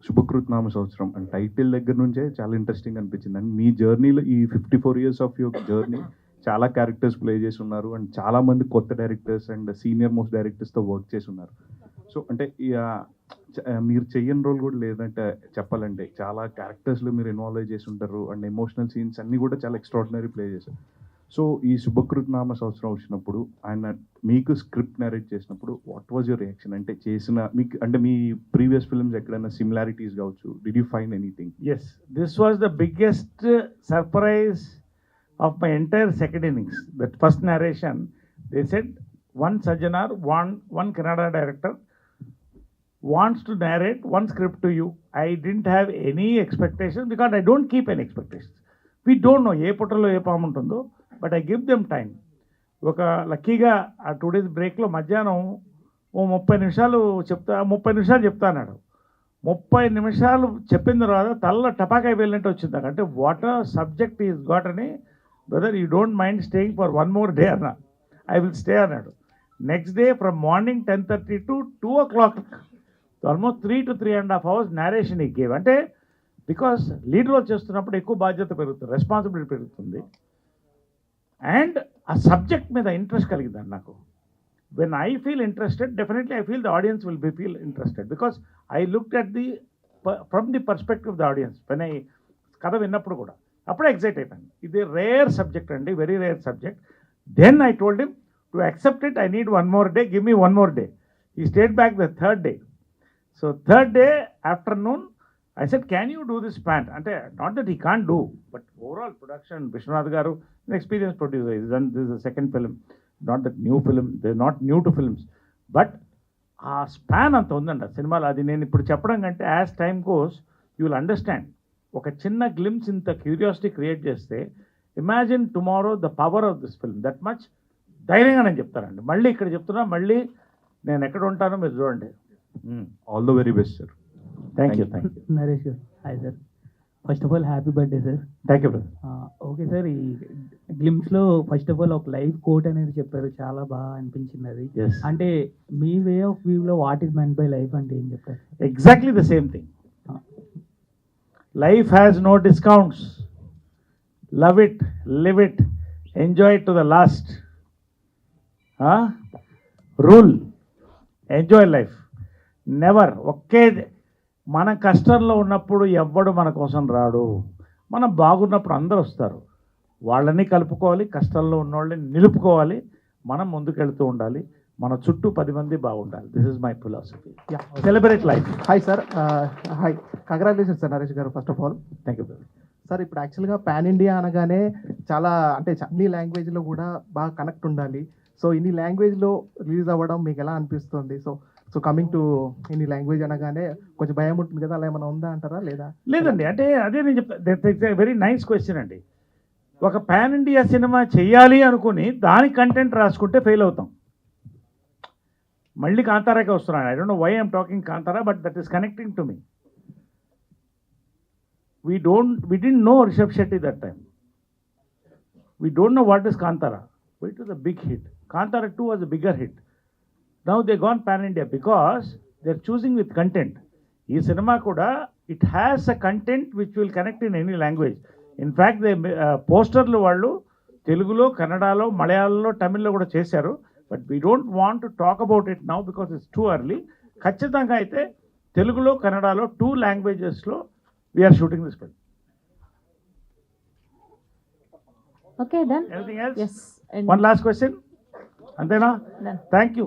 శుభకృత్ నామ సంవత్సరం and title దగ్గర నుంచే చాలా interesting అనిపించింది. And మీ జర్నీలో ఈ 54 years ఆఫ్ యువర్ జర్నీ చాలా క్యారెక్టర్స్ ప్లే చేసి ఉన్నారు అండ్ చాలామంది కొత్త డైరెక్టర్స్ అండ్ సీనియర్ మోస్ట్ డైరెక్టర్స్తో వర్క్ చేసి ఉన్నారు. సో అంటే మీరు చెయ్యని రోల్ కూడా లేదంటే చెప్పాలంటే చాలా క్యారెక్టర్స్లో మీరు ఇన్వాల్వ్ చేసి ఉంటారు అండ్ ఎమోషనల్ సీన్స్ అన్నీ కూడా చాలా ఎక్స్ట్రాడినరీ ప్లే చేశారు. సో ఈ శుభకృతనామ సంవత్సరం వచ్చినప్పుడు ఆయన మీకు స్క్రిప్ట్ నరేట్ చేసినప్పుడు వాట్ వాజ్ యువర్ రియాక్షన్? అంటే చేసిన మీకు అంటే మీ ప్రీవియస్ ఫిల్మ్స్ ఎక్కడైనా సిమిలారిటీస్ కావచ్చు, did you find anything? Yes, this was the biggest surprise of my entire second innings. That first narration, they said one Sajjanar, one Kannada director wants to narrate one script to you. I didn't have any expectations because I don't keep any expectations. We don't know ఏ పుట్టలో ఏ పాము ఉంటుందో, but I give them time. ఒక లక్కీగా ఆ 2 days బ్రేక్లో మధ్యాహ్నం ఓ 30 నిమిషాలు చెప్తా అన్నాడు. 30 నిమిషాలు చెప్పిన తర్వాత తల్ల టపాకాయ వెళ్ళినట్టు వచ్చింది నాకు. అంటే వాట్ సబ్జెక్ట్ ఈజ్ గాట్ అని, brother you don't mind staying for 1 more day అన్నా. ఐ విల్ స్టే అన్నాడు. Next day from morning 10:30 to 2 o'clock, almost 3 to 3.5 hours narration ఈ గేవ్. అంటే బికాస్ లీడ్ రోల్ చేస్తున్నప్పుడు ఎక్కువ బాధ్యత పెరుగుతుంది, రెస్పాన్సిబిలిటీ పెరుగుతుంది, అండ్ ఆ సబ్జెక్ట్ మీద ఇంట్రెస్ట్ కలిగిందండి నాకు. when I feel interested, definitely I feel the audience will feel interested because I looked at from the perspective of the audience. When I కథ విన్నప్పుడు కూడా అప్పుడే ఎగ్జైట్ అయిపోయాను. ఇది రేర్ సబ్జెక్ట్ అండి, very rare subject. Then I told him to accept it, I need 1 more day, give me 1 more day. He stayed back the 3rd day. So 3rd day afternoon I said, can you do this span? అంటే not that he can't do, but overall production, Vishwanath garu, an experienced producer, he's done this is the second film, not that new film, they're not new to films, but ఆ span అంత ఉందండి సినిమాలో. అది నేను ఇప్పుడు చెప్పడం కంటే as time goes you will understand. ఒక చిన్న గ్లిమ్స్ ఇంత క్యూరియాసిటీ క్రియేట్ చేస్తే, imagine tomorrow the power of this film. That much ధైర్యంగా నేను చెప్తానండి. మళ్ళీ ఇక్కడ చెప్తున్నా, మళ్ళీ నేను ఎక్కడ ఉంటానో మీరు చూడండి. All the very best sir. Thank you. Naresh గారు hi sir. First of all happy birthday sir. Thank you brother. Okay sir, ఈ గ్లిమ్స్లో ఫస్ట్ ఆఫ్ ఆల్ ఒక లైఫ్ కోట్ అనేది చెప్పారు, చాలా బాగా అనిపించింది అది. Yes. అంటే మీ వే ఆఫ్ వ్యూలో what is meant by life అంటే ఏం చెప్తారు? Exactly the same thing. Life has no discounts. Love it, live it, enjoy it to the last. Rule, enjoy life. Never మన కష్టంలో ఉన్నప్పుడు ఎవ్వడు మన కోసం రాడు. మనం బాగున్నప్పుడు అందరూ వస్తారు, వాళ్ళని కలుపుకోవాలి, కష్టంలో ఉన్నవాళ్ళని నిలుపుకోవాలి, మనం ముందుకెళ్తూ ఉండాలి, మన చుట్టూ 10 మంది బాగుండాలి. This is my philosophy. Celebrate life. Hi sir. Hi, congratulations sir Naresh గారు first of all. Thank you brother. Sir ఇప్పుడు యాక్చువల్గా పాన్ ఇండియా అనగానే చాలా అంటే అన్ని లాంగ్వేజ్లో కూడా బాగా కనెక్ట్ ఉండాలి. సో ఇన్ని లాంగ్వేజ్లో రిలీజ్ అవ్వడం మీకు ఎలా అనిపిస్తుంది? సో కమింగ్ టు ఇన్ని లాంగ్వేజ్ అనగానే కొంచెం భయం ఉంటుంది కదా, అలా ఏమైనా ఉందా అంటారా లేదా? లేదండి, అంటే అదే నేను చెప్తా. వెరీ నైస్ క్వశ్చన్ అండి. ఒక పాన్ ఇండియా సినిమా చేయాలి అనుకుని దాని కంటెంట్ రాసుకుంటే ఫెయిల్ అవుతాం. మళ్ళీ కాంతారాకే వస్తున్నాను. I don't know why I'm talking Kantara, but that is connecting to me. We didn't know Rishabh Shetty that time. We don't know what is Kantara. It was a big hit. Kantara 2 was a bigger hit. Now they gone pan-India because they're choosing with content. Ee cinema kuda, it has a content which will connect in any language. In fact, they posterlu vallu Telugulo, Kannadalo, Malayalamlo, Tamillo kuda chesaru. But we don't want to talk about it now because it's too early. Khachitanga aithe Telugulo, Kannadalo 2 languages lo we are shooting this film. Okay, done. Anything else? Yes. One last question. Antena? Done. Thank you.